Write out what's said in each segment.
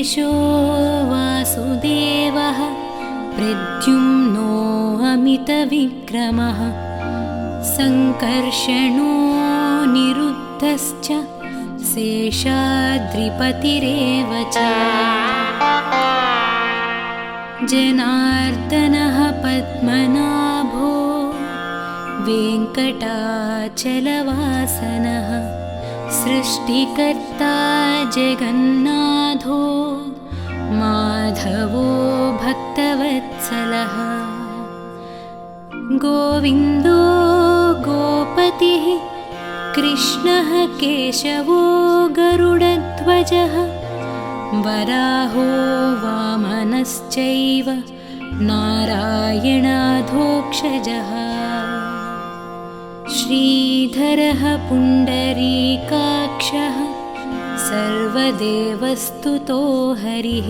गिरिशो वासुदेवः प्रद्युम्नो अमितविक्रमः सङ्कर्षणो निरुद्धश्च शेषाद्रिपतिरेव च जनार्दनः पद्मनाभो वेङ्कटाचलवासनः सृष्टिकर्ता जगन्नाथो माधवो भक्तवत्सलः गोविन्दो गोपतिः कृष्णः केशवो गरुडध्वजः वराहो वामनश्चैव नारायणाधोक्षजः श्रीधरः पुण्डरीकाक्षः सर्वदेवस्तुतो हरिः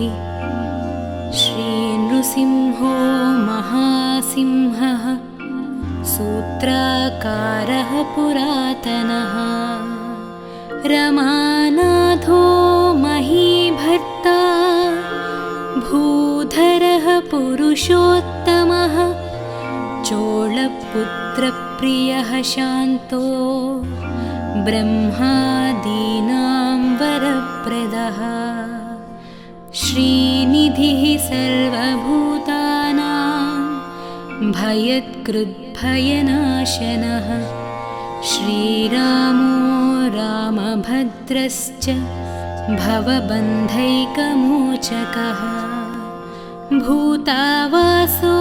श्रीनृसिंहो महासिंहः सूत्राकारः पुरातनः रमानाथो महीभर्ता भूधरः पुरुषोत्तमः चोळपुत्रप्रियः शान्तो ब्रह्मादीनां वरप्रदः श्रीनिधिः सर्वभूतानां भयत्कृद्भयनाशनः श्रीरामो रामभद्रश्च भवबन्धैकमोचकः भूतावासो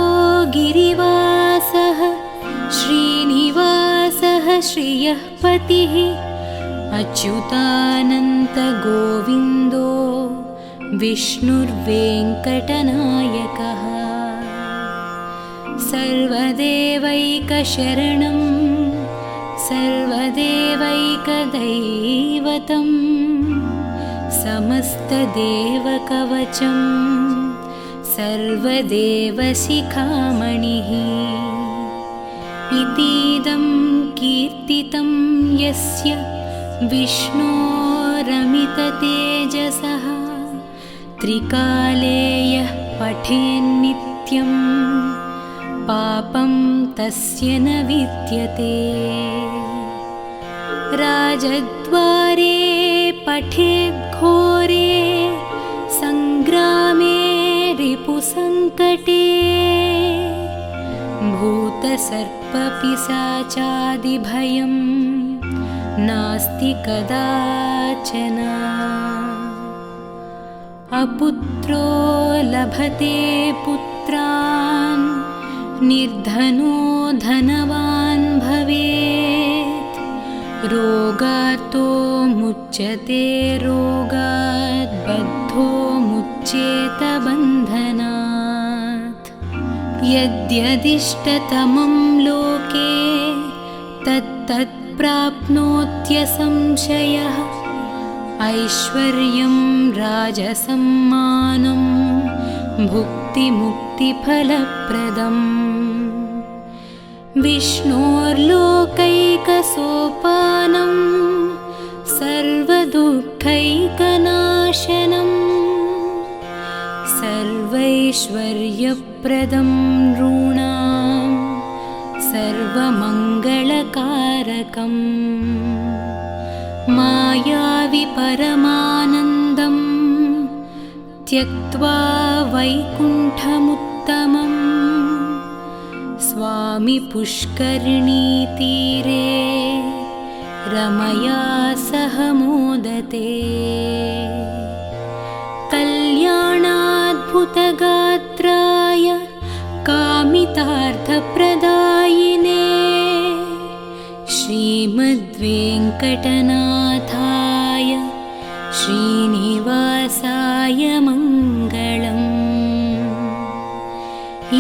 गिरिवासः श्रीनिवासः श्रियः पतिः अच्युतानन्तगोविन्दो विष्णुर्वेङ्कटनायकः सर्वदेवैकशरणं सर्वदेवैकदैवतं समस्तदेवकवचं सर्वदेवशिखामणिः इतीदं कीर्तितं यस्य विष्णोरमिततेजसः त्रिकाले यः पठेन्नित्यं पापं तस्य न विद्यते राजद्वारे पठेद्घोरे सङ्ग्रामे रिपुसङ्कटे भूतसर्पपिशाचादिभयं नास्ति कदाचन अपुत्रो लभते पुत्रान् निर्धनो धनवान् भवेत् रोगार्तो मुच्यते रोगात् बद्धो मुच्येत बन्धनात् यद्यदिष्टतमं लोके तत्तत् प्राप्नोत्यसंशयः ऐश्वर्यं राजसम्मानं भुक्तिमुक्तिफलप्रदम् विष्णोर्लोकैकसोपानं सर्वदुःखैकनाशनं सर्वैश्वर्यप्रदं नॄणां सर्वमङ्गलकारकम् मायावि परमानन्दं त्यक्त्वा वैकुण्ठमुत्तमं स्वामि पुष्करिणीतीरे रमया सह मोदते कल्याणाद्भुतगात्राय कामितार्थप्रदायिने श्रीमद्वेङ्कटनाथाय श्रीनिवासाय मङ्गलम्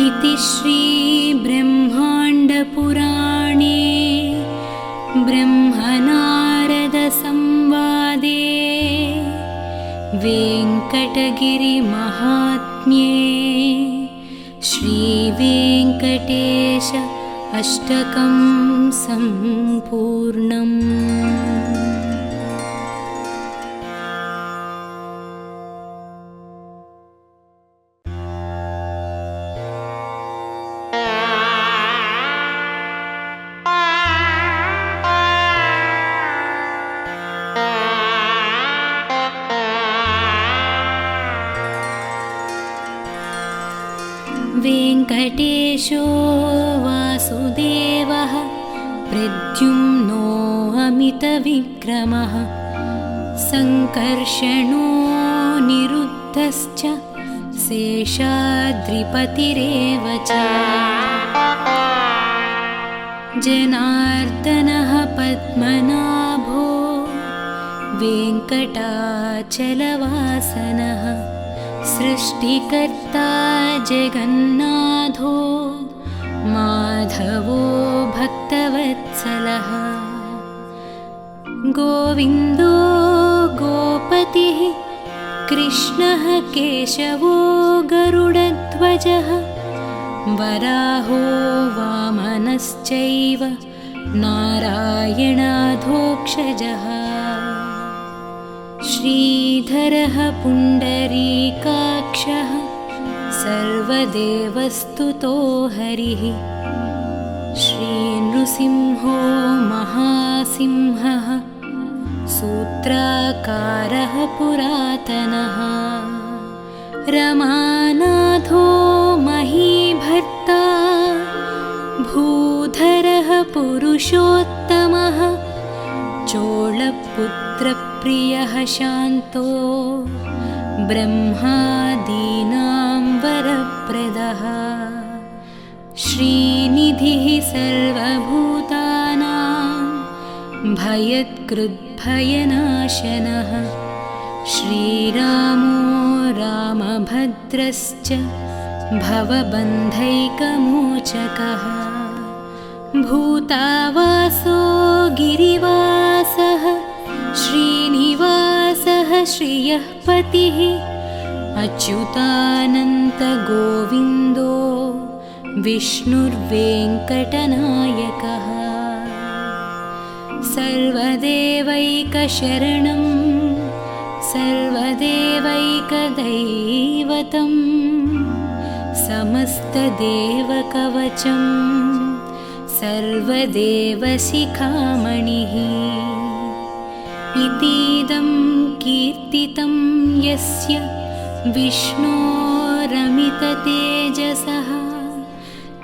इति श्रीब्रह्माण्डपुराणे ब्रह्मनारदसंवादे वेङ्कटगिरिमहात्म्ये श्रीवेङ्कटेश अष्टकं सम्पूर्णम्। वेङ्कटेशो वासुदेवः प्रद्युम्नो अमितविक्रमः सङ्कर्षणो निरुद्धश्च शेषाद्रिपतिरेव च जनार्दनः पद्मनाभो वेङ्कटाचलवासनः सृष्टिकर्ता जगन्नाथो माधवो भक्तवत्सलः गोविन्दो गोपतिः कृष्णः केशवो गरुडध्वजः वराहो वामनश्चैव नारायणाधोक्षजः श्रीधरः पुण्डरीकाक्षः सर्वदेवस्तुतो हरिः श्रीनृसिंहो महासिंहः सूत्राकारः पुरातनः रमानाथो महीभर्ता भूधरः पुरुषोत्तमः चोळपुत्रप्रियः शान्तो ब्रह्मादीनां वरप्रदः श्रीनिधिः सर्वभूतानां भयत्कृद्भयनाशनः श्रीरामो रामभद्रश्च भवबन्धैकमोचकः भूतावासो गिरिवासः श्रीनिवासः श्रियः पतिः अच्युतानन्तगोविन्दो विष्णुर्वेङ्कटनायकः सर्वदेवैकशरणं सर्वदेवैकदैवतं समस्तदेवकवचं सर्वदेवशिखामणिः इतीदं कीर्तितं यस्य विष्णोरमिततेजसः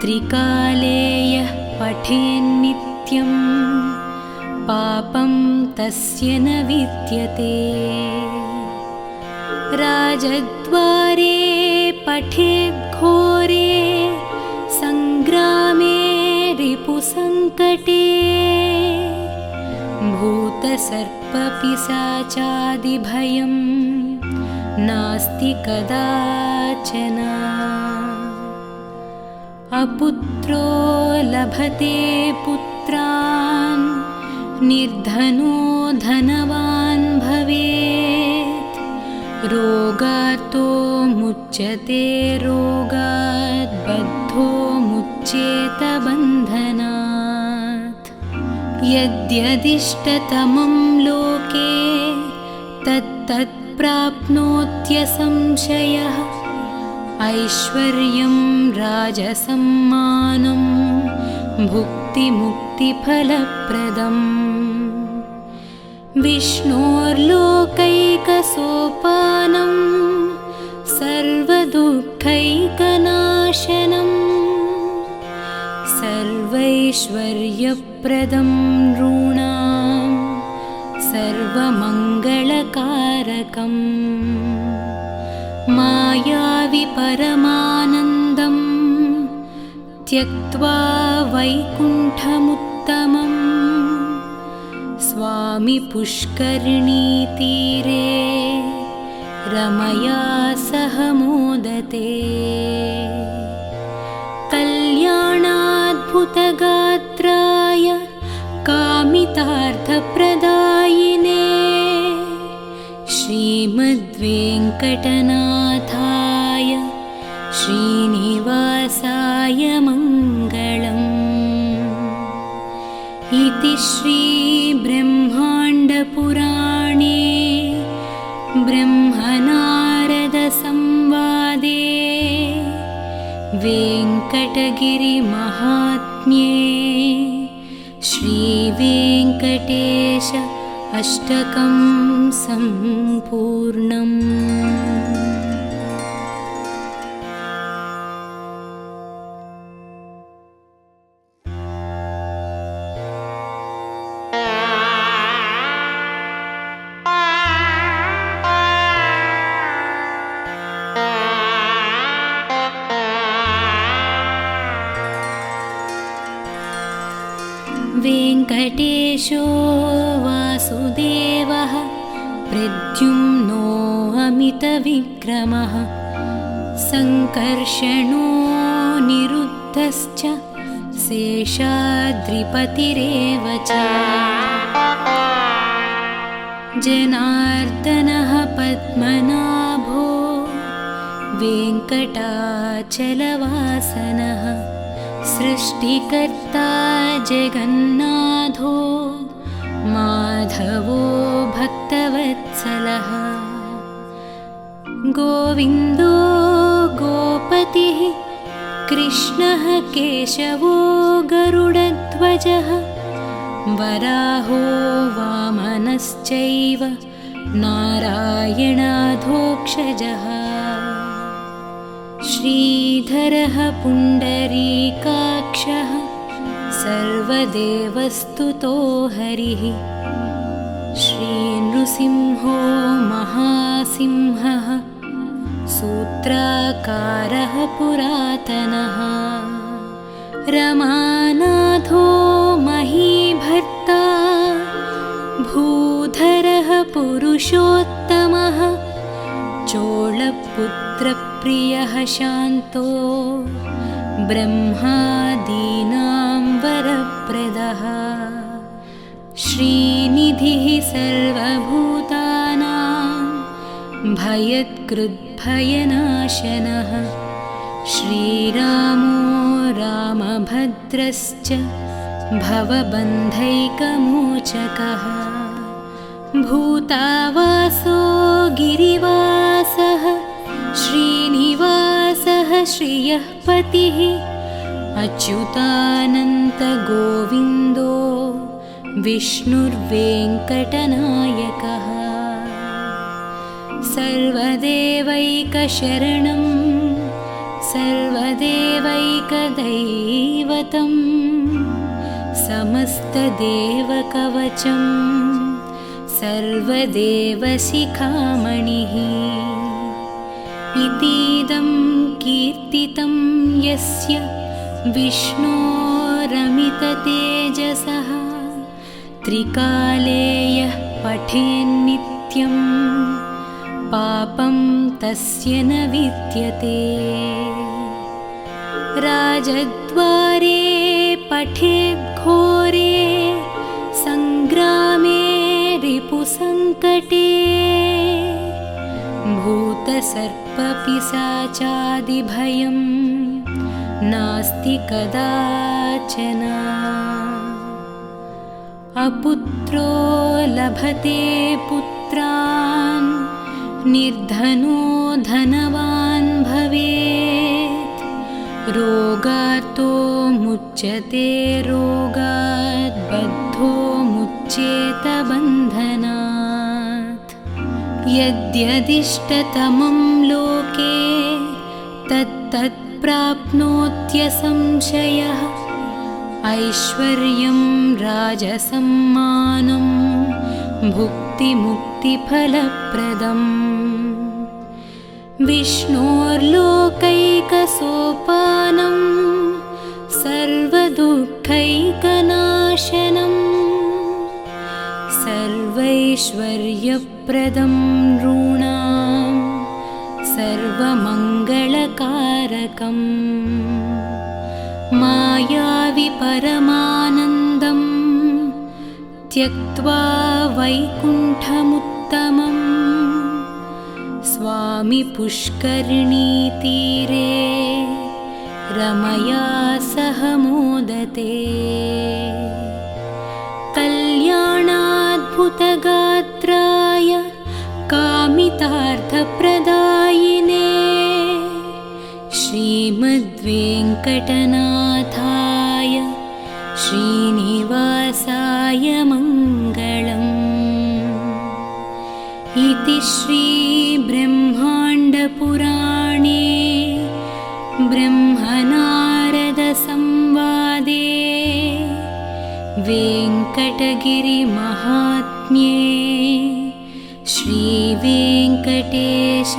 त्रिकाले यः पठेन्नित्यं पापं तस्य न विद्यते राजद्वारे पठेद्घोरे सङ्ग्रामे रिपुसङ्कटे भूतसर्पपिशाचादिभयं नास्ति कदाचन अपुत्रो लभते पुत्रान् निर्धनो धनवान् भवेत् रोगार्तो मुच्यते रोगात् बद्धो मुच्येत बन्धनात् यद्यदिष्टतमं लोके तत्तत् प्राप्नोत्यसंशयः ऐश्वर्यं राजसम्मानं भुक्तिमुक्तिफलप्रदम् विष्णोर्लोकैकसोपानं सर्वदुःखैकनाशनं सर्वैश्वर्यप्रदं नॄणां सर्वमङ्गलकारकम् मायावि परमानन्दं त्यक्त्वा वैकुण्ठमुत्तमं स्वामि पुष्करिणीतीरे रमया सह मोदते कल्याणाद्भुतगात्राय कामितार्थप्रदायिने श्रीमद्वेङ्कटनाथाय श्रीनिवासाय मङ्गलम् इति श्रीब्रह्माण्डपुराणे ब्रह्मनारदसंवादे वेङ्कटगिरिमहात्म्ये श्रीवेङ्कटेश अष्टकं सम्पूर्णम्। वेङ्कटेशो वासुदेवः प्रद्युम्नो अमितविक्रमः सङ्कर्षणो निरुद्धश्च शेषाद्रिपतिरेव च जनार्दनः पद्मनाभो वेङ्कटाचलवासनः सृष्टिकर्ता जगन्नाथो माधवो भक्तवत्सलः गोविन्दो गोपतिः कृष्णः केशवो गरुडध्वजः वराहो वामनश्चैव नारायणाधोक्षजः श्रीधरः पुण्डरीकाक्षः सर्वदेवस्तुतो हरिः श्रीनृसिंहो महासिंहः सूत्राकारः पुरातनः रमानाथो महीभर्ता भूधरः पुरुषोत्तमः चोळपुत्रप्रियः शान्तो ब्रह्मादीनां वरप्रदः श्रीनिधिः सर्वभूतानां भयत्कृद्भयनाशनः श्रीरामो रामभद्रश्च भवबन्धैकमोचकः भूतावासो गिरिवासः श्रीनिवासः श्रियः पतिः अच्युतानन्तगोविन्दो विष्णुर्वेङ्कटनायकः सर्वदेवैकशरणं सर्वदेवैकदैवतं समस्तदेवकवचं सर्वदेवशिखामणिः इतीदं कीर्तितं यस्य विष्णोरमिततेजसः त्रिकाले यः पठेन्नित्यं पापं तस्य न विद्यते राजद्वारे पठेद्घोरे सङ्ग्रामे रिपुसङ्कटे भूतसर्पपिशाचादिभयं नास्ति कदाचन अपुत्रो लभते पुत्रान् निर्धनो धनवान् भवेत् रोगार्तो मुच्यते रोगात् बद्धो मुच्येत बन्धनात् यद्यदिष्टतमं लोके तत्तत् प्राप्नोत्यसंशयः ऐश्वर्यं राजसम्मानं भुक्तिमुक्तिफलप्रदम् विष्णोर्लोकैकसोपानं सर्वदुःखैकनाशनं सर्वैश्वर्यप्रदं नॄणां सर्वमङ्गलकारकम् मायावि परमानन्दं त्यक्त्वा वैकुण्ठमुत्तमं स्वामि पुष्करिणीतीरे रमया सह मोदते कल्याणाद्भुतगात्राय कामितार्थप्रदायिने श्रीमद्वेङ्कटनाथाय श्रीनिवासाय मङ्गलम् इति श्रीब्रह्माण्डपुराणे ब्रह्मनारदसंवादे वेङ्कटगिरिमहात्म्ये श्रीवेङ्कटेश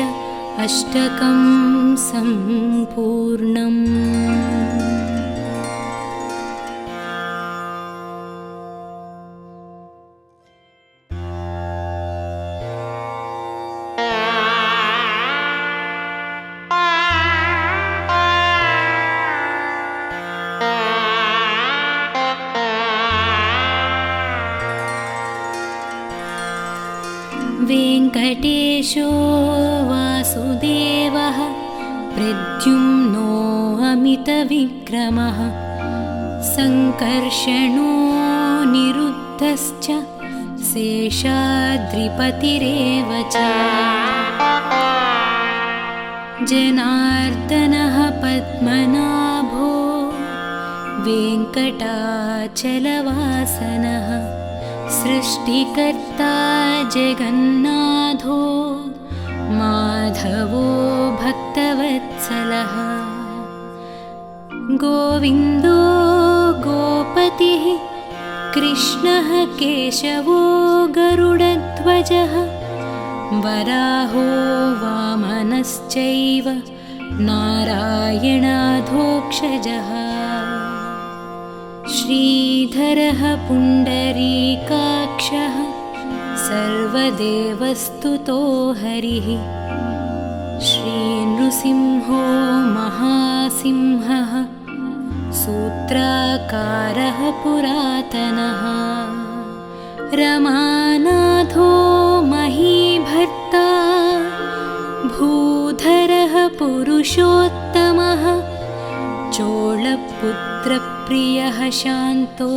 अष्टकं सम्पूर्णम्। कामितविक्रमः सङ्कर्षणो निरुद्धश्च शेषाद्रिपतिरेव च जनार्दनः पद्मनाभो वेङ्कटाचलवासनः सृष्टिकर्ता जगन्नाथो माधवो भक्तवत्सलः गोविन्दो गोपतिः कृष्णः केशवो गरुडध्वजः वराहो वामनश्चैव नारायणाधोक्षजः श्रीधरः पुण्डरीकाक्षः सर्वदेवस्तुतो हरिः श्रीनृसिंहो महासिंहः सूत्राकारः पुरातनः रमानाथो महीभर्ता भूधरः पुरुषोत्तमः चोळपुत्रप्रियः शान्तो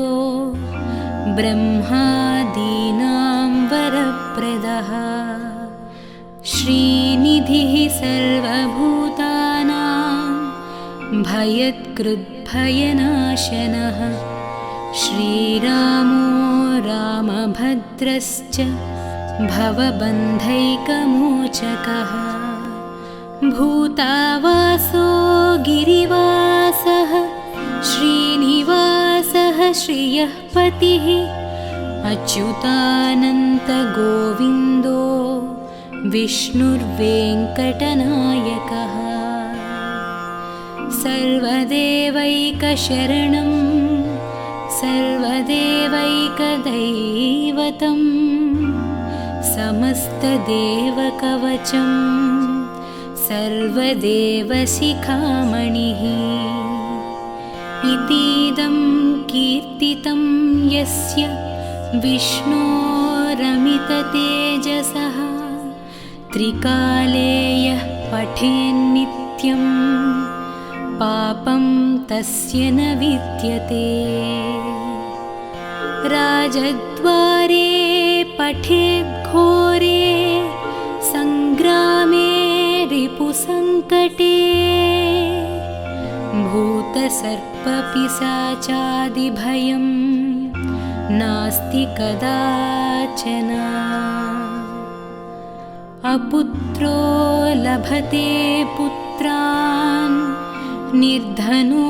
ब्रह्मादीनां वरप्रदः श्रीनिधिः सर्वभूतानां भयत्कृद्भयनाशनः श्रीरामो रामभद्रश्च भवबन्धैकमोचकः भूतावासो गिरिवासः श्रीनिवासः श्रियः पतिः अच्युतानन्तगोविन्दो विष्णुर्वेङ्कटनायकः सर्वदेवैकशरणं सर्वदेवैकदैवतं समस्तदेवकवचं सर्वदेवशिखामणिः इतीदं कीर्तितं यस्य विष्णोरमिततेजसः त्रिकाले यः पठेन्नित्यं पापं तस्य न विद्यते राजद्वारे पठेद्घोरे सङ्ग्रामे रिपुसङ्कटे भूतसर्पपिशाचादिभयं नास्ति कदाचन अपुत्रो लभते पुत्रान् निर्धनो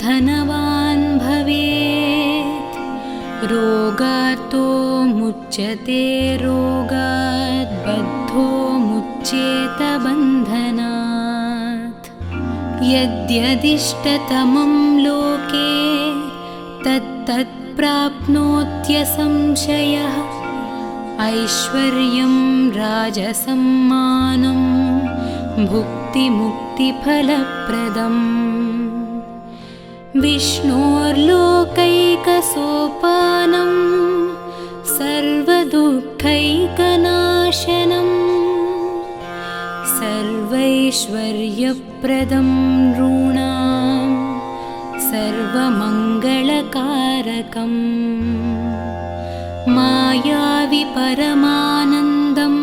धनवान् भवेत् रोगार्तो मुच्यते रोगात् बद्धो मुच्येत बन्धनात् यद्यदिष्टतमं लोके तत्तत् प्राप्नोत्यसंशयः ऐश्वर्यं राजसम्मानं भुक्तिमुक्तिफलप्रदम् विष्णोर्लोकैकसोपानं सर्वदुःखैकनाशनं सर्वैश्वर्यप्रदं नॄणां सर्वमङ्गलकारकम् मायावि परमानन्दं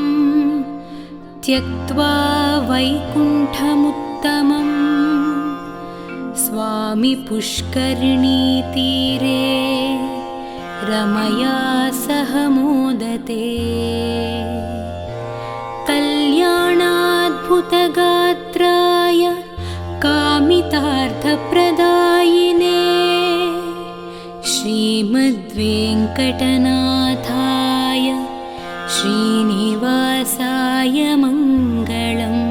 त्यक्त्वा वैकुण्ठमुत्तमम् स्वामि पुष्करिणीतीरे रमया सह मोदते कल्याणाद्भुतगात्राय कामितार्थप्रदायिने श्रीमद्वेङ्कटनाथाय श्रीनिवासाय मङ्गलम्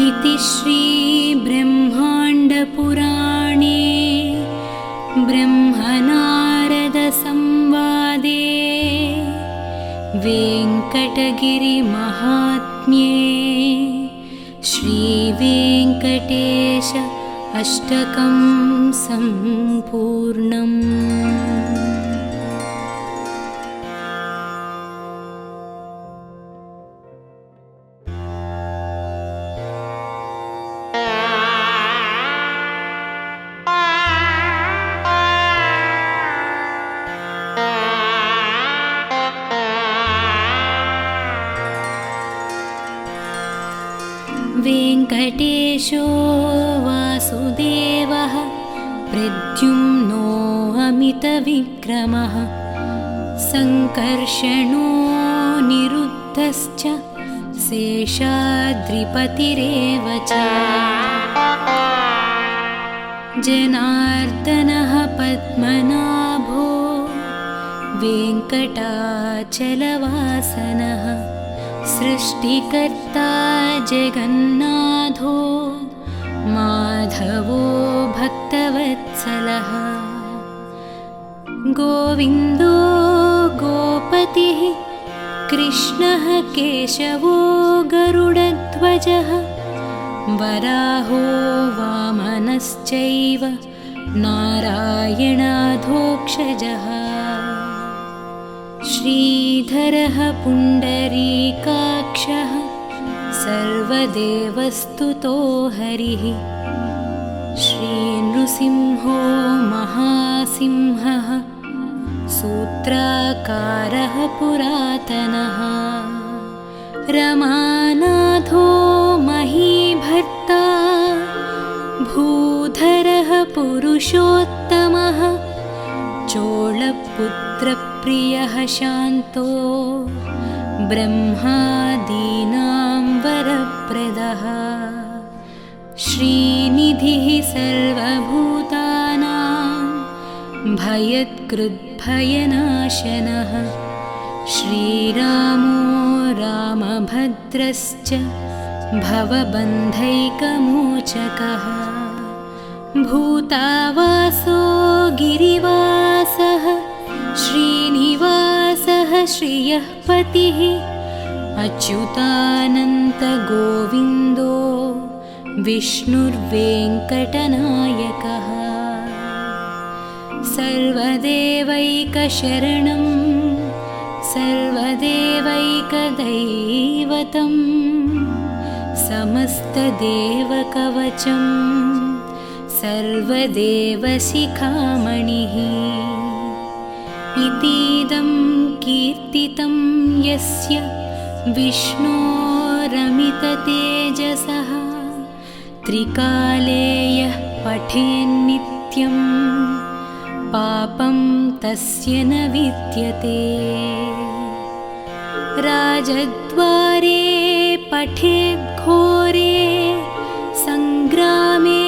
इति श्रीब्रह्माण्डपुराणे ब्रह्मनारदसंवादे वेङ्कटगिरिमहात्म्ये श्रीवेङ्कटेश अष्टकं सम्पूर्णम्। गिरीशो वासुदेवः प्रद्युम्नो अमितविक्रमः सङ्कर्षणो निरुद्धश्च शेषाद्रिपतिरेव च जनार्दनः पद्मनाभो वेङ्कटाचलवासनः सृष्टिकर्ता जगन्नाथो माधवो भक्तवत्सलः गोविन्दो गोपतिः कृष्णः केशवो गरुडध्वजः वराहो वामनश्चैव नारायणाधोक्षजः श्रीधरः पुण्डरीकाक्षः सर्वदेवस्तुतो हरिः श्रीनृसिंहो महासिंहः सूत्राकारः पुरातनः रमानाथो महीभर्ता भूधरः पुरुषोत्तमः चोळपुत्रप्रियः शान्तो ब्रह्मादीनां वरप्रदः श्रीनिधिः सर्वभूतानां भयत्कृद्भयनाशनः श्रीरामो रामभद्रश्च भवबन्धैकमोचकः भूतावासो गिरिवासः श्रीनिवासः श्रियः पतिः अच्युतानन्तगोविन्दो विष्णुर्वेङ्कटनायकः सर्वदेवैकशरणं सर्वदेवैकदैवतं समस्तदेवकवचं सर्वदेवशिखामणिः इतीदं कीर्तितं यस्य विष्णोरमिततेजसः त्रिकाले यः पठेन्नित्यं पापं तस्य न विद्यते राजद्वारे पठेद्घोरे सङ्ग्रामे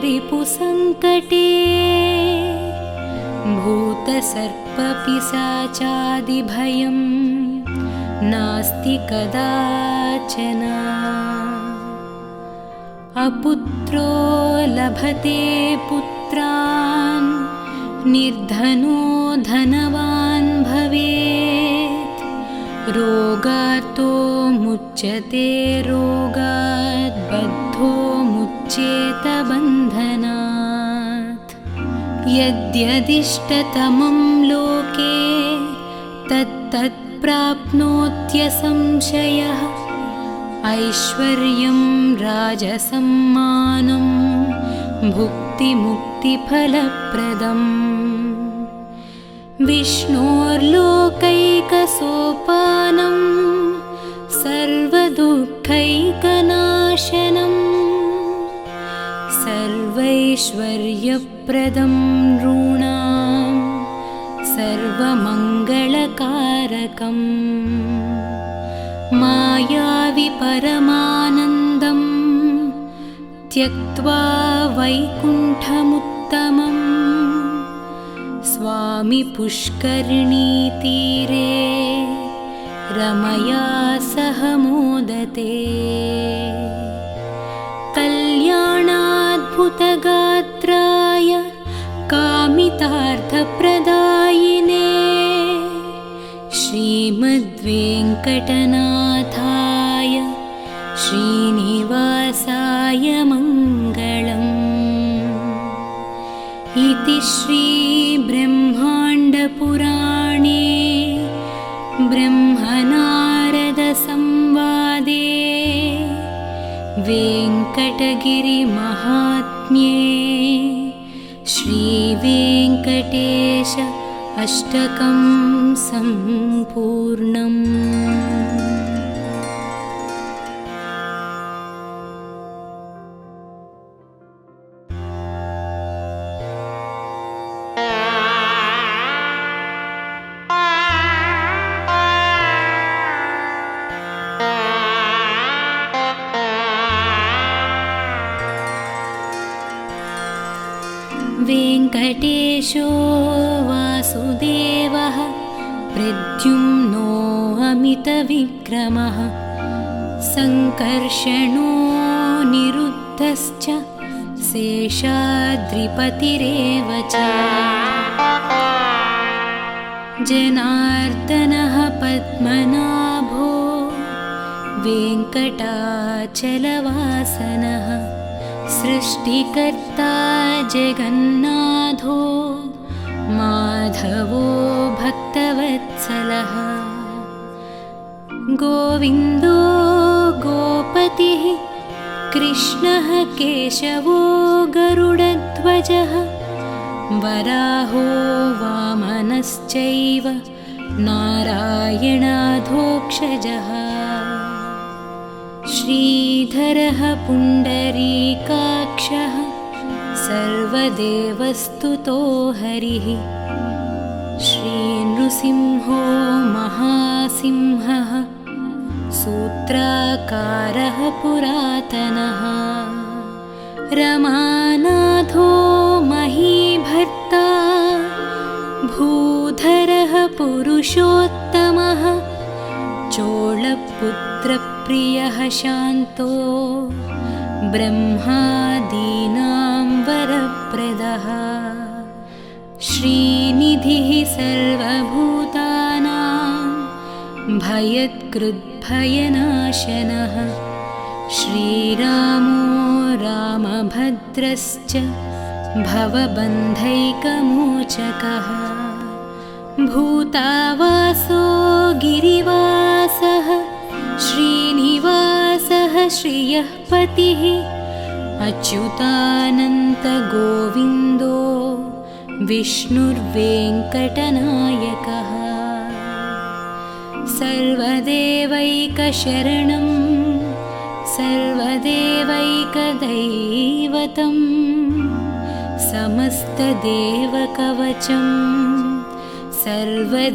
रिपुसङ्कटे भूतसर्पपिशाचादिभयं नास्ति कदाचन अपुत्रो लभते पुत्रान् निर्धनो धनवान् भवेत् रोगार्तो मुच्यते रोगात् बद्धो मुच्येत बन्धनात् यद्यदिष्टतमं लोके तत्तत् प्राप्नोत्यसंशयः ऐश्वर्यं राजसम्मानं भुक्तिमुक्तिफलप्रदम् विष्णोर्लोकैकसोपानं सर्वदुःखैकनाशनं सर्वैश्वर्यप्रदं नॄणां सर्वमङ्गलकारकम् मायावि परमानन्दं त्यक्त्वा वैकुण्ठमुत्तमं स्वामि पुष्करिणीतीरे रमया सह मोदते कल्याणाद्भुतगात्राय कामितार्थप्रदायिने श्रीमद्वेङ्कटनाथाय श्रीनिवासाय मङ्गलम् इति श्रीब्रह्माण्डपुराणे ब्रह्मनारदसंवादे वेङ्कटगिरिमहात्म्ये श्रीवेङ्कटेश अष्टकं सम्पूर्णम्। वेङ्कटेशो वासुदेवः प्रद्युम्नो अमितविक्रमः सङ्कर्षणो निरुद्धश्च शेषाद्रिपतिरेव च जनार्दनः पद्मनाभो वेङ्कटाचलवासनः सृष्टिकर्ता जगन्नाथो माधवो भक्तवत्सलः गोविन्दो गोपतिः कृष्णः केशवो गरुडध्वजः वराहो वामनश्चैव नारायणाधोक्षजः श्रीधरः पुण्डरीकाक्षः सर्वदेवस्तुतो हरिः श्रीनृसिंहो महासिंहः सूत्राकारः पुरातनः रमानाथो महीभर्ता भूधरः पुरुषोत्तमः चोळपुत्रप्रियः शान्तो ब्रह्मादीनां वरप्रदः श्रीनिधिः सर्वभूतानां भयत्कृद्भयनाशनः श्रीरामो रामभद्रश्च भवबन्धैकमोचकः भूतावासो गिरिवासः श्रीनिवासः श्रियः पतिः अच्युतानन्तगोविन्दो विष्णुर्वेङ्कटनायकः सर्वदेवैकशरणं सर्वदेवैकदैवतं समस्तदेवकवचं सर्वदेवशिखामणिः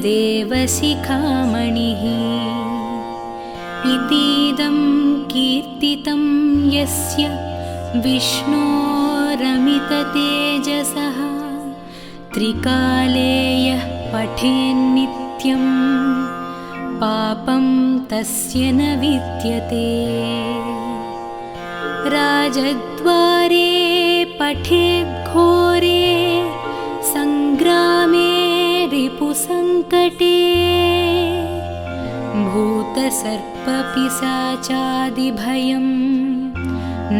इतीदं कीर्तितं यस्य विष्णोरमिततेजसः त्रिकाले यः पठेन्नित्यं पापं तस्य न विद्यते राजद्वारे पठेद्घोरे सङ्ग्रामे रिपुसङ्कटे भूतसर्पपिशाचादिभयं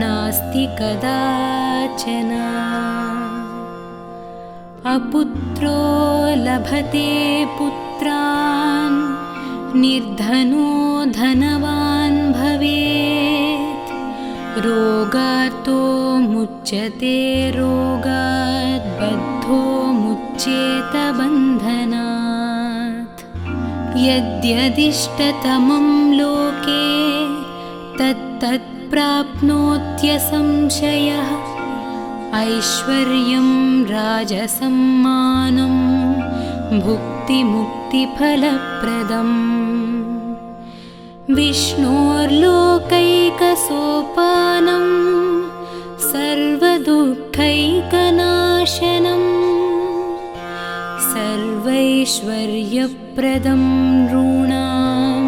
नास्ति कदाचन अपुत्रो लभते पुत्रान् निर्धनो धनवान् भवेत् रोगार्तो मुच्यते रोगात् बद्धो मुच्येत बन्धनात् यद्यदिष्टतमं लोके तत्तत् प्राप्नोत्यसंशयः ऐश्वर्यं राजसम्मानं भुक्तिमुक्तिफलप्रदम् विष्णोर्लोकैकसोपानं सर्वदुःखैकनाशनं सर्वैश्वर्यप्रदं नॄणां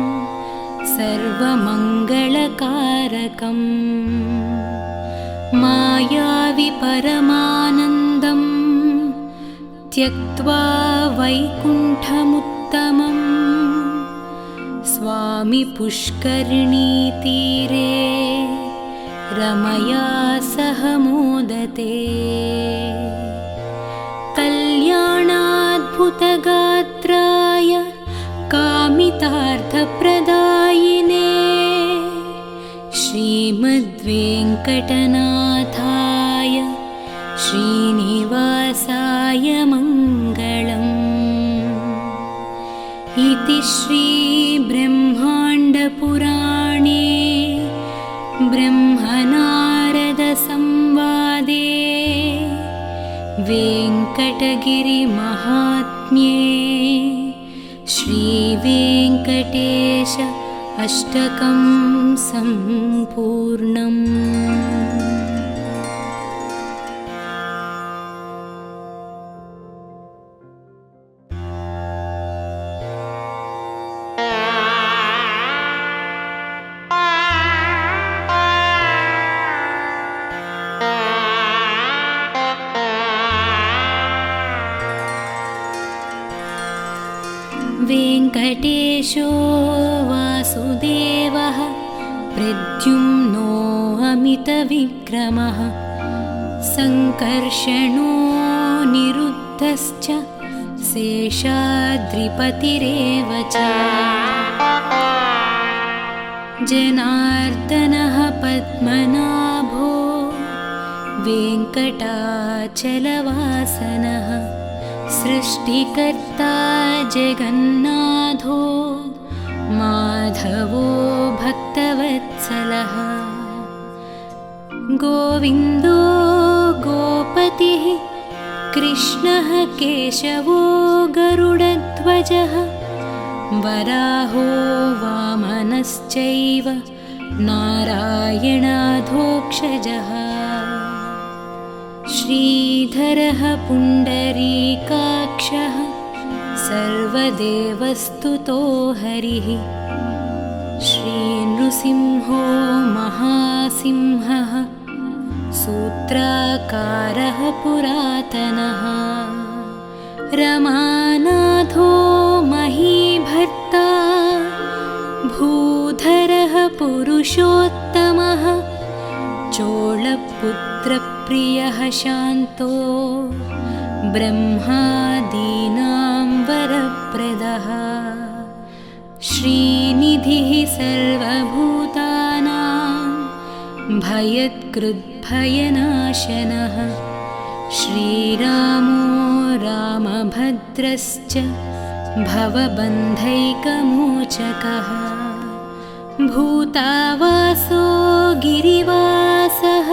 सर्वमङ्गलकारकम् मायावि परमानन्दं त्यक्त्वा वैकुण्ठमुत्तमं स्वामि पुष्करिणीतीरे रमया सह मोदते कल्याणाद्भुतगात्राय कामितार्थप्रदायिने श्रीमद्वेङ्कटनाथाय श्रीनिवासाय मङ्गलम् इति श्रीब्रह्माण्डपुराणे ब्रह्मनारदसंवादे वेङ्कटगिरिमहात्म्ये श्रीवेङ्कटेश अष्टकं सम्पूर्णम्। वेङ्कटेशो वासुदेवः प्रद्युम्नो अमितविक्रमः सङ्कर्षणो निरुद्धश्च शेषाद्रिपतिरेव च जनार्दनः पद्मनाभो वेङ्कटाचलवासनः सृष्टिकर्ता जगन्नाथो माधवो भक्तवत्सलः गोविन्दो गोपतिः कृष्णः केशवो गरुडध्वजः वराहो वामनश्चैव नारायणाधोक्षजः श्रीधरः पुण्डरीकाक्षः सर्वदेवस्तुतो हरिः श्रीनृसिंहो महासिंहः सूत्राकारः पुरातनः रमानाथो महीभर्ता भूधरः पुरुषोत्तमः चोळपुत्रप्रियः शान्तो ब्रह्मादीनां वरप्रदः श्रीनिधिः सर्वभूतानां भयत्कृद्भयनाशनः श्रीरामो रामभद्रश्च भवबन्धैकमोचकः भूतावासो गिरिवासः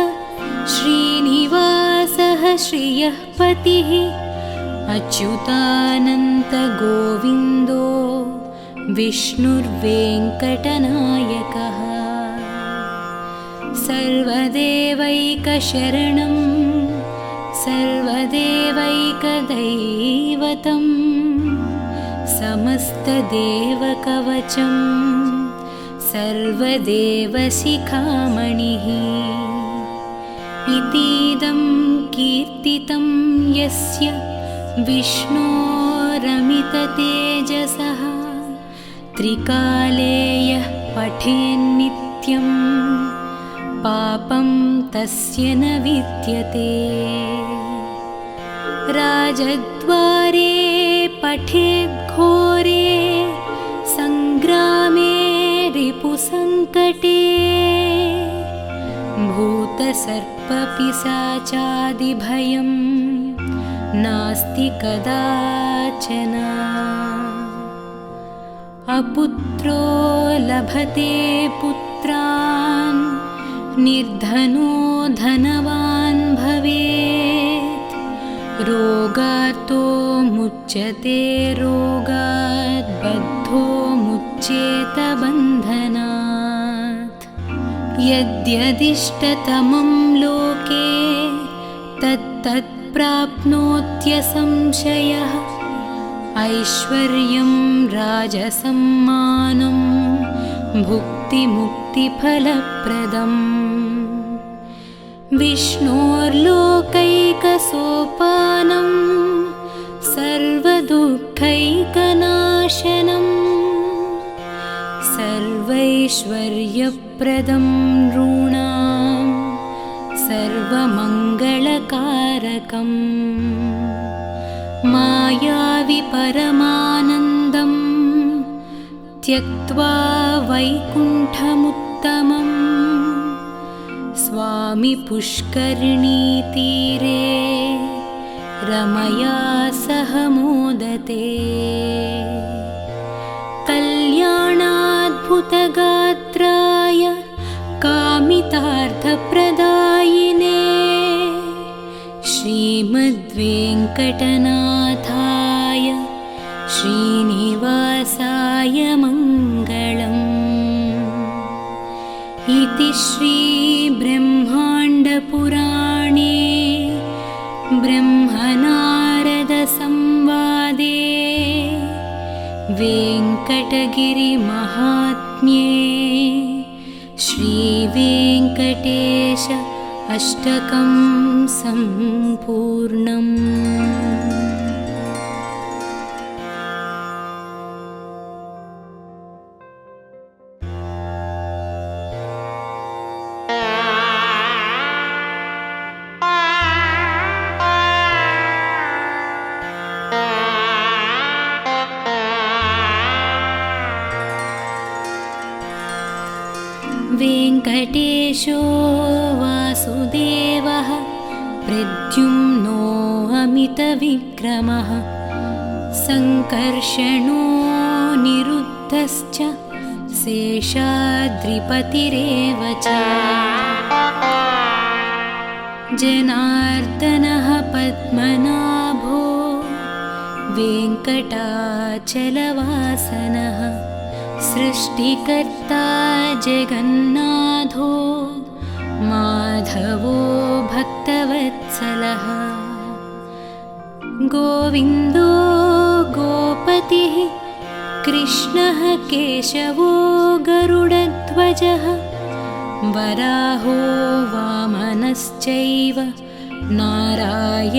श्रीनिवासः श्रियः पतिः अच्युतानन्तगोविन्दो विष्णुर्वेङ्कटनायकः सर्वदेवैकशरणं सर्वदेवैकदैवतं समस्तदेवकवचं सर्वदेवशिखामणिः इतीदं कीर्तितं यस्य विष्णोरमिततेजसः त्रिकाले यः पठेन्नित्यं पापं तस्य न विद्यते राजद्वारे पठेद्घोरे सङ्ग्रामे रिपुसङ्कटे भूतसर्पपिशाचादिभयं नास्ति कदाचन अपुत्रो लभते पुत्रान् निर्धनो धनवान् भवेत् रोगार्तो मुच्यते रोगात् बद्धो मुच्येत बन्धनात् यद्यदिष्टतमं लोके तत्तत् प्राप्नोत्यसंशयः ऐश्वर्यं राजसम्मानं भुक्तिमुक्तिफलप्रदम् विष्णोर्लोकैकसोपानं सर्वदुःखैकनाशनं सर्वैश्वर्यप्रदं नॄणां सर्वमङ्गलकारकम् मायावि परमानन्दं त्यक्त्वा वैकुण्ठमुत्तमं स्वामि पुष्करिणीतीरे रमया सह मोदते कल्याणाद्भुतगात्राय कामितार्थप्रदायिने श्रीमद्वेङ्कटनाथाय श्रीनिवासाय मङ्गलम् इति श्रीब्रह्माण्डपुराणे ब्रह्मनारदसंवादे वेङ्कटगिरिमहात्म्ये श्रीवेङ्कटेश अष्टकं सम्पूर्णम्। प्रद्युम्नो अमितविक्रमः सङ्कर्षणो निरुद्धश्च शेषाद्रिपतिरेव च जनार्दनः पद्मनाभो वेङ्कटाचलवासनः सृष्टिकर्ता जगन्नाथो माधवो भक्तवत्सलः गोविन्दो गोपतिः कृष्णः केशवो गरुडध्वजः वराहो वामनश्चैव नारायणाधोक्षजः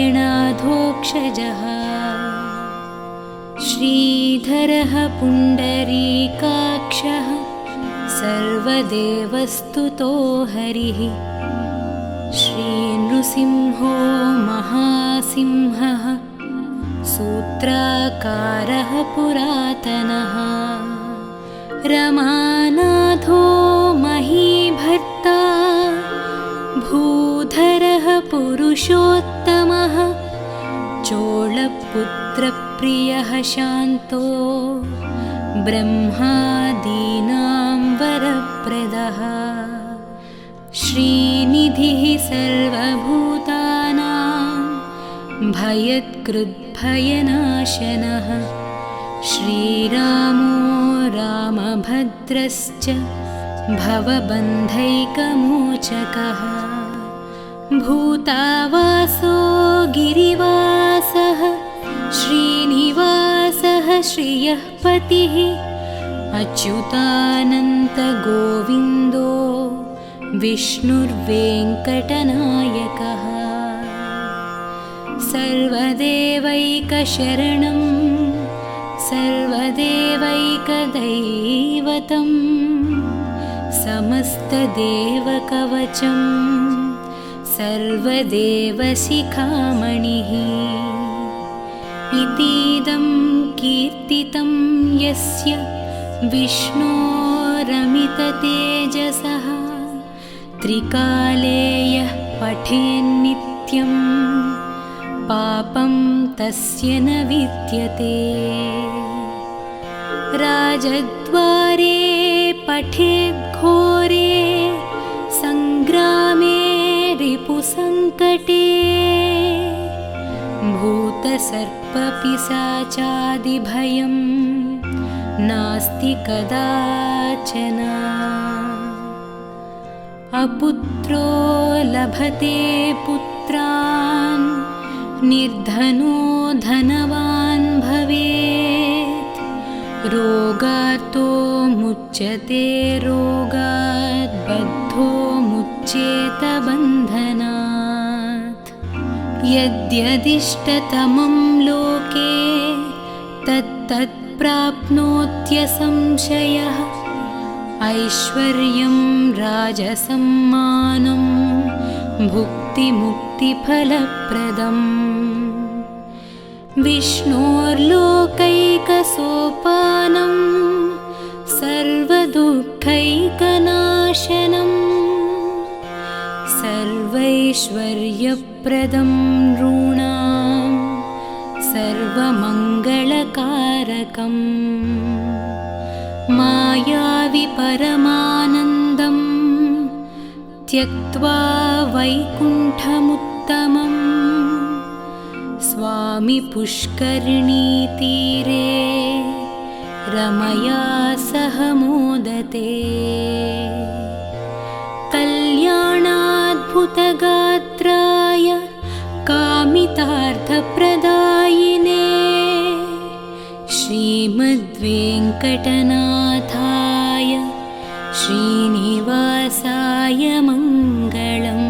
श्रीधरः पुण्डरीकाक्षः सर्वदेवस्तुतो हरिः श्रीनृसिंहो महासिंहः सूत्राकारः पुरातनः रमानाथो महीभर्ता भूधरः पुरुषोत्तमः चोळपुत्रप्रियः शान्तो ब्रह्मादीनां वरप्रदः श्रीनिधिः सर्वभूतानां भयत्कृद्भयनाशनः श्रीरामो रामभद्रश्च भवबन्धैकमोचकः भूतावासो गिरिवासः श्रीनिवासः श्रियः पतिः अच्युतानन्तगोविन्दो विष्णुर्वेङ्कटनायकः सर्वदेवैकशरणं सर्वदेवैकदैवतं समस्तदेवकवचं सर्वदेवशिखामणिः इतीदं कीर्तितं यस्य विष्णोरमिततेजसः त्रिकाले यः पठेन्नित्यं पापं तस्य न विद्यते राजद्वारे पठेद्घोरे सङ्ग्रामे रिपुसङ्कटे भूतसर्पपिशाचादिभयं नास्ति कदाचन अपुत्रो लभते पुत्रान् निर्धनो धनवान् भवेत् रोगार्तो मुच्यते रोगात् बद्धो मुच्येत बन्धनात् यद्यदिष्टतमं लोके तत्तत् प्राप्नोत्यसंशयः ऐश्वर्यं राजसम्मानं भुक्तिमुक्तिफलप्रदम् विष्णोर्लोकैकसोपानं सर्वदुःखैकनाशनं सर्वैश्वर्यप्रदं नॄणां सर्वमङ्गलकारकम् मायावि परमानन्दं त्यक्त्वा वैकुण्ठमुत्तमं स्वामि पुष्करिणीतीरे रमया सह मोदते कल्याणाद्भुतगात्राय कामितार्थप्रदायिने श्रीमद्वेङ्कटनाथाय श्रीनिवासाय मङ्गलम्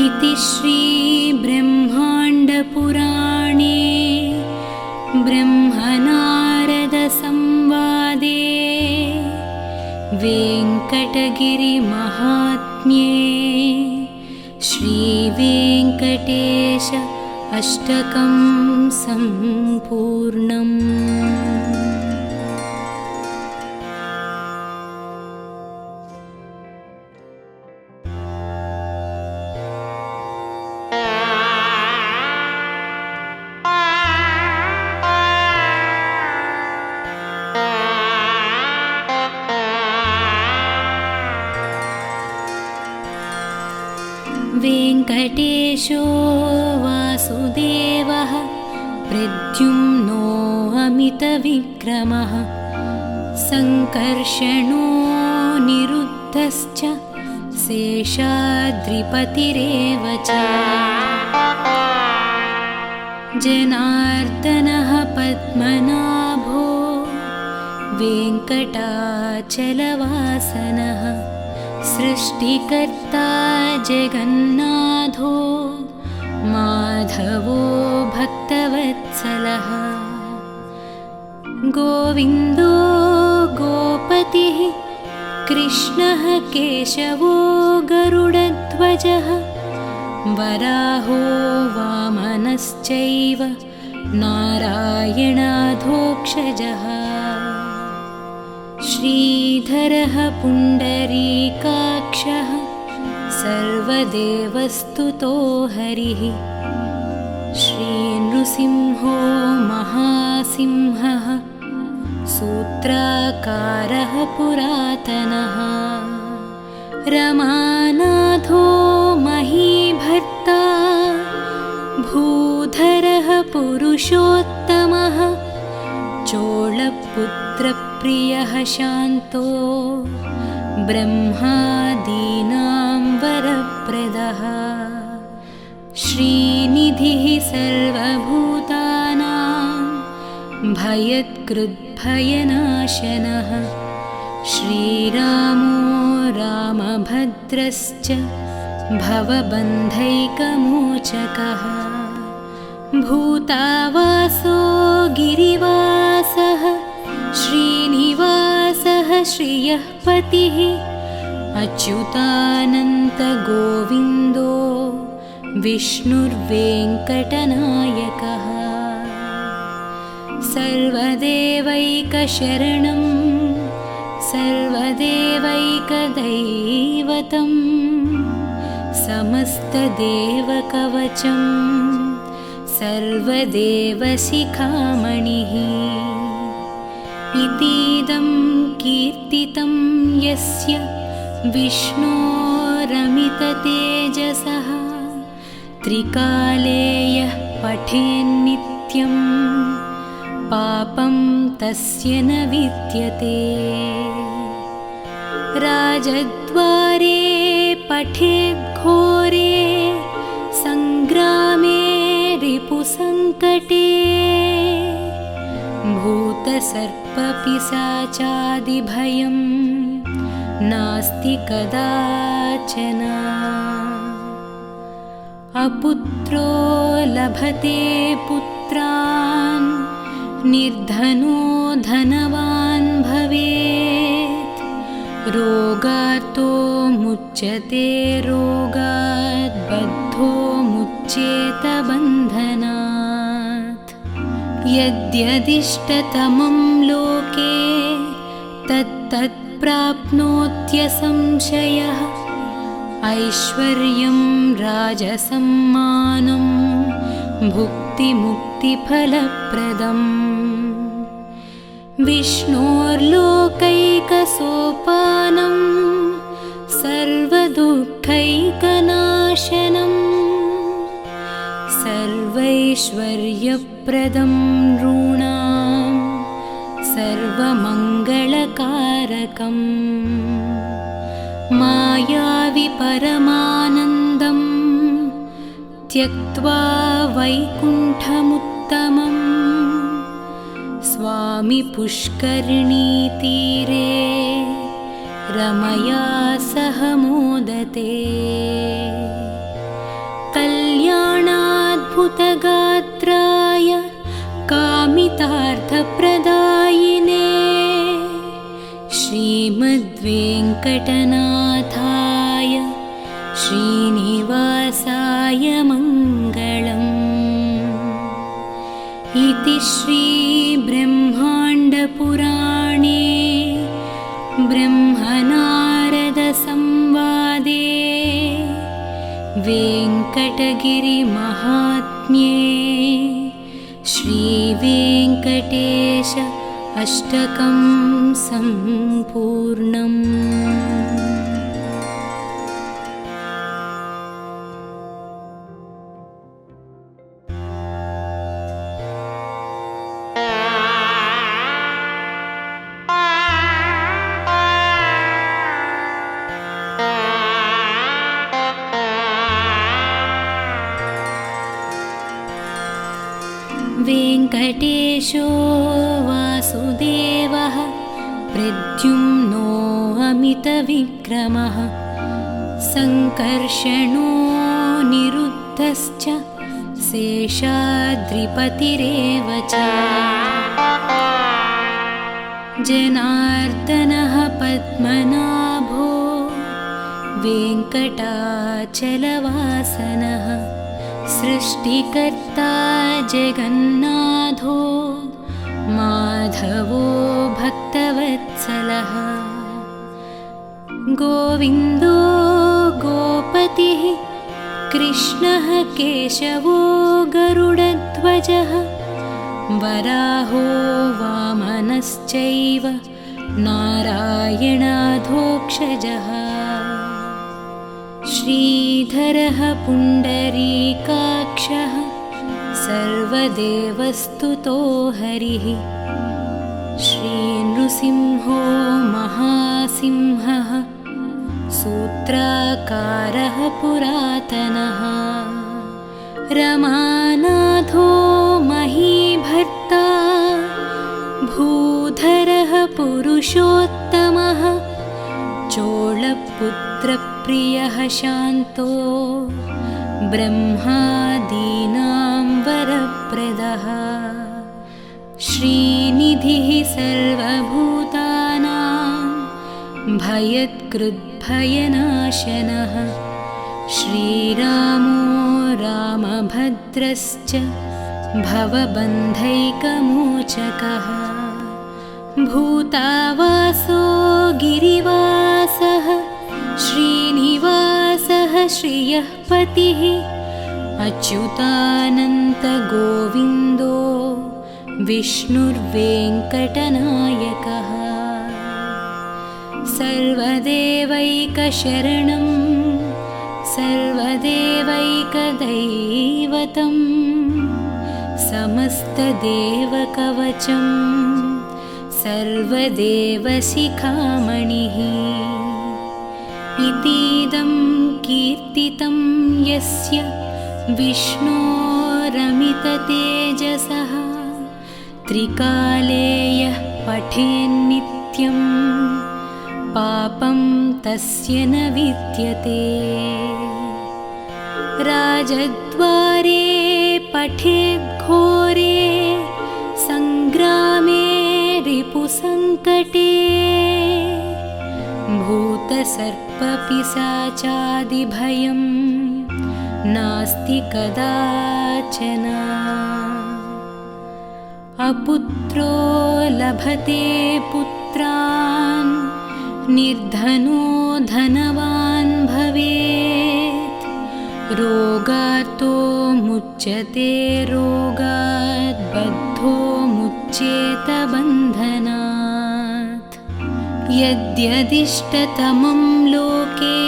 इति श्रीब्रह्माण्डपुराणे ब्रह्मनारदसंवादे वेङ्कटगिरिमहात्म्ये श्रीवेङ्कटेश अष्टकं सम्पूर्णम्। वेङ्कटेशो वासुदेवः प्रद्युम्नो अमितविक्रमः सङ्कर्षणो निरुद्धश्च शेषाद्रिपतिरेव च जनार्दनः पद्मनाभो वेङ्कटाचलवासनः सृष्टिकर्ता जगन्नाथो माधवो भक्तवत्सलः गोविन्दो गोपतिः कृष्णः केशवो गरुडध्वजः वराहो वामनश्चैव नारायणाधोक्षजः श्रीधरः पुण्डरीकाक्षः सर्वदेवस्तुतो हरिः श्रीनृसिंहो महासिंहः सूत्राकारः पुरातनः रमानाथो महीभर्ता भूधरः पुरुषोत्तमः चोळपुत्रप्रियः शान्तो ब्रह्मादीनां वरप्रदः श्रीनिधिः सर्वभूतानां भयत्कृद्भयनाशनः श्रीरामो रामभद्रश्च भवबन्धैकमोचकः भूतावासो गिरिवासः श्रीनिवासः श्रियः पतिः अच्युतानन्तगोविन्दो विष्णुर्वेङ्कटनायकः सर्वदेवैकशरणं सर्वदेवैकदैवतं समस्तदेवकवचं सर्वदेवशिखामणिः इतीदं कीर्तितं यस्य विष्णोरमिततेजसः त्रिकाले यः पठेन्नित्यं पापं तस्य न विद्यते राजद्वारे पठेद्घोरे सङ्ग्रामे रिपुसङ्कटे भूतसर्पपिशाचादिभयं नास्ति कदाचन अपुत्रो लभते पुत्रान् निर्धनो धनवान् भवेत् रोगार्तो मुच्यते रोगात् बद्धो मुच्येत बन्धनात् यद्यदिष्टतमं लोके तत्तत् प्राप्नोत्यसंशयः ऐश्वर्यं राजसम्मानं भुक्तिमुक्तिफलप्रदम् विष्णोर्लोकैकसोपानं सर्वदुःखैकनाशनं सर्वैश्वर्यप्रदं नॄणां सर्वमङ्गलकारकम् मायावि परमानन्दं त्यक्त्वा वैकुण्ठमुत्तमम् स्वामी पुष्करिणीतीरे रमया सह मोदते कल्याणाद्भुतगात्राय कामितार्थप्रदायिने श्रीमद्वेङ्कटनाथाय श्रीनिवासाय मङ्गलम् इति श्रीब्रह्माण्डपुराणे ब्रह्मनारदसंवादे वेङ्कटगिरिमहात्म्ये श्रीवेङ्कटेश अष्टकं सम्पूर्णम्। वेङ्कटेशो वासुदेवः प्रद्युम्नो अमितविक्रमः सङ्कर्षणो निरुद्धश्च शेषाद्रिपतिरेव च जनार्दनः पद्मनाभो वेङ्कटाचलवासनः सृष्टिकर्ता जगन्नाथो माधवो भक्तवत्सलः गोविन्दो गोपतिः कृष्णः केशवो गरुडध्वजः वराहो वामनश्चैव नारायणाधोक्षजः श्रीधरः पुण्डरीकाक्षः सर्वदेवस्तुतो हरिः श्रीनृसिंहो महासिंहः सूत्राकारः पुरातनः रमानाथो महीभर्ता भूधरः पुरुषोत्तमः चोळपुत्रप्रियः शान्तो ब्रह्मादीनां वरप्रदः श्रीनिधिः सर्वभूतानां भयत्कृद्भयनाशनः श्रीरामो रामभद्रश्च भवबन्धैकमोचकः भूतावासो गिरिवासः श्रीनिवासः श्रियः पतिः अच्युतानन्तगोविन्दो विष्णुर्वेङ्कटनायकः सर्वदेवैकशरणं सर्वदेवैकदैवतं समस्तदेवकवचं सर्वदेवशिखामणिः इतीदं कीर्तितं यस्य विष्णोरमिततेजसः त्रिकाले यः पठेन्नित्यं पापं तस्य न विद्यते राजद्वारे पठेद्घोरे सङ्ग्रामे रिपुसङ्कटे भूतसर्पपिशाचादिभयं नास्ति कदाचन अपुत्रो लभते पुत्रान् निर्धनो धनवान् भवेत् रोगार्तो मुच्यते रोगात् बद्धो मुच्येत बन्धनात् यद्यदिष्टतमं लोके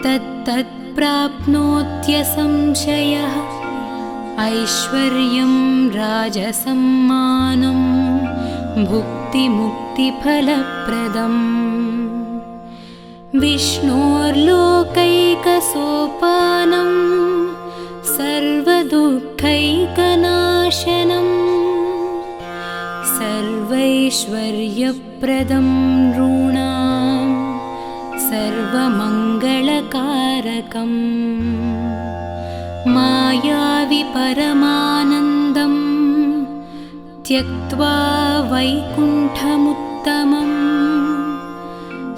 तत्तत् प्राप्नोत्यसंशयः ऐश्वर्यं राजसम्मानं भुक्तिमुक्तिफलप्रदम् विष्णोर्लोकैकसोपानं सर्वदुःखैकनाशनं सर्वैश्वर्यप्रदं नॄणां सर्वमङ्गलकारकम् मायावि परमानन्दं त्यक्त्वा वैकुण्ठमुत्तमं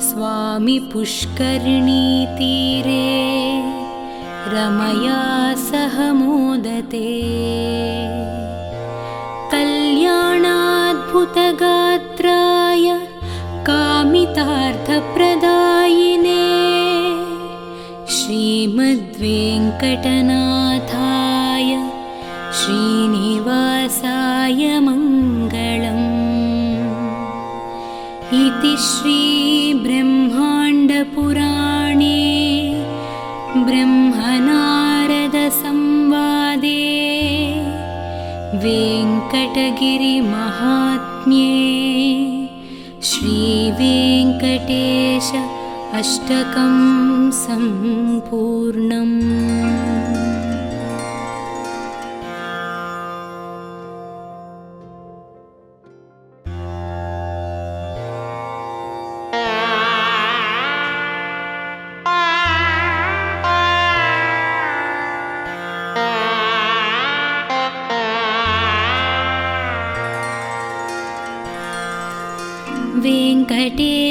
स्वामि पुष्करिणीतीरे रमया सह मोदते कल्याणाद्भुतगात्राय कामितार्थप्रदायिने श्रीमद्वेङ्कटनाथाय श्रीनिवासाय मङ्गलम् इति श्रीब्रह्माण्डपुराणे ब्रह्मनारदसंवादे वेङ्कटगिरिमहात्म्ये श्रीवेङ्कटेश अष्टकं सम्पूर्णम्।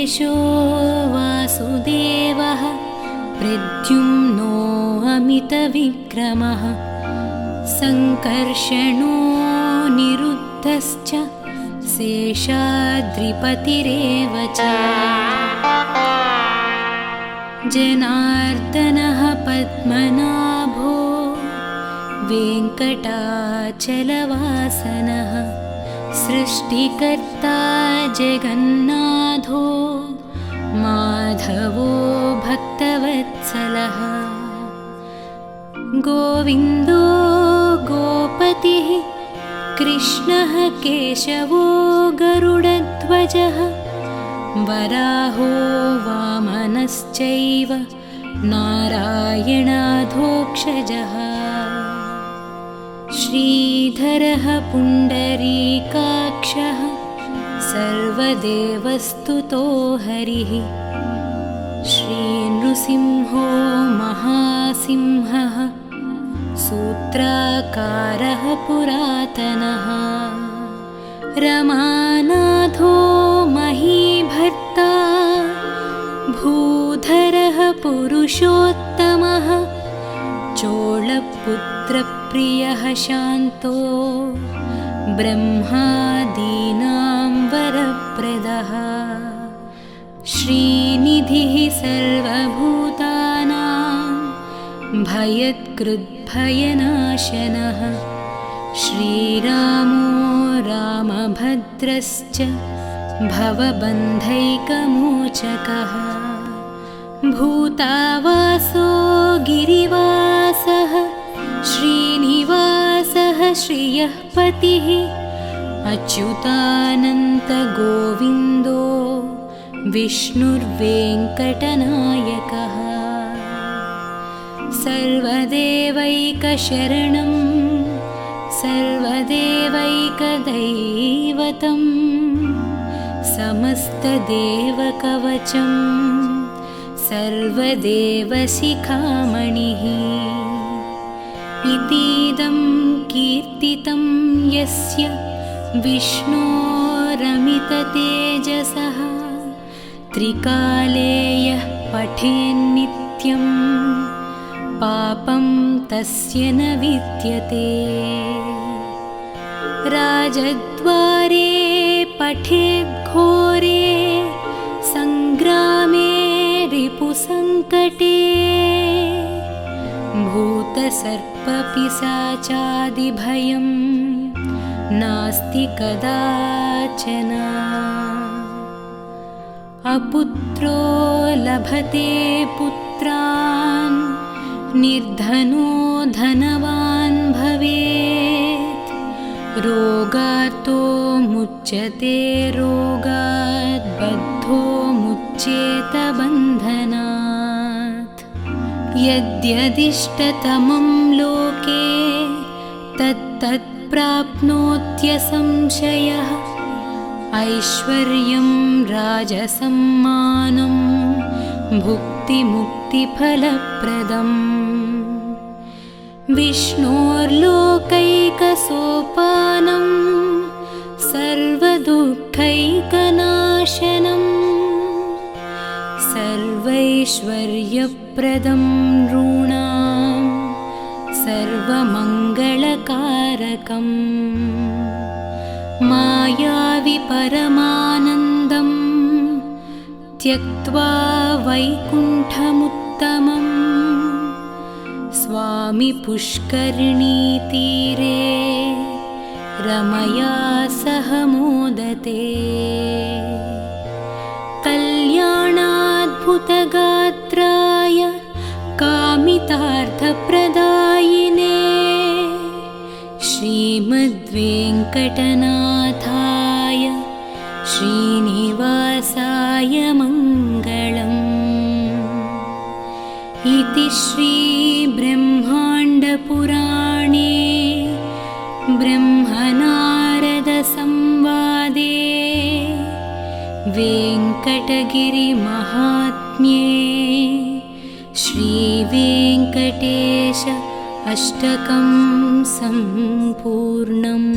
गिरीशो वासुदेवः प्रद्युम्नो अमितविक्रमः सङ्कर्षणो निरुद्धश्च शेषाद्रिपतिरेव च जनार्दनः पद्मनाभो वेङ्कटाचलवासनः सृष्टिकर्ता जगन्नाथो माधवो भक्तवत्सलः गोविन्दो गोपतिः कृष्णः केशवो गरुडध्वजः वराहो वामनश्चैव नारायणाधोक्षजः श्रीधरः पुण्डरीकाक्षः सर्वदेवस्तुतो हरिः श्रीनृसिंहो महासिंहः सूत्राकारः पुरातनः रमानाथो महीभर्ता भूधरः पुरुषोत्तमः चोळपुत्रप्रियः शान्तो ब्रह्मादीनां वरप्रदः श्रीनिधिः सर्वभूतानां भयत्कृद्भयनाशनः श्रीरामो रामभद्रश्च भवबन्धैकमोचकः भूतावासो गिरिवासः श्रीनिवासः श्रियः पतिः अच्युतानन्तगोविन्दो विष्णुर्वेङ्कटनायकः सर्वदेवैकशरणं सर्वदेवैकदैवतं समस्तदेवकवचं सर्वदेवशिखामणिः इतीदं कीर्तितं यस्य विष्णोरमिततेजसः त्रिकाले यः पठेन्नित्यं पापं तस्य न विद्यते राजद्वारे पठेद्घोरे सङ्ग्रामे रिपुसङ्कटे भूतसर्पपिशाचादिभयं नास्ति कदाचन अपुत्रो लभते पुत्रान् निर्धनो धनवान् भवेत् रोगार्तो मुच्यते रोगात् बद्धो मुच्येत बन्धनात् यद्यदिष्टतमं लोके तत्तत् प्राप्नोत्यसंशयः ऐश्वर्यं राजसम्मानं भुक्तिमुक्तिफलप्रदम् विष्णोर्लोकैकसोपानं सर्वदुःखैकनाशनं सर्वैश्वर्यप्रदं नॄणां सर्वमङ्गलकारकम् मायावि परमानन्दं त्यक्त्वा वैकुण्ठमुत्तमम् स्वामी पुष्करिणीतीरे रमया सह मोदते कल्याणाद्भुतगात्राय कामितार्थप्रदायिने श्रीमद्वेङ्कटनाथाय श्रीनिवासाय मङ्गलम् इति श्रीब्रह्माण्डपुराणे ब्रह्मनारदसंवादे वेङ्कटगिरिमहात्म्ये श्रीवेङ्कटेश अष्टकं सम्पूर्णम्।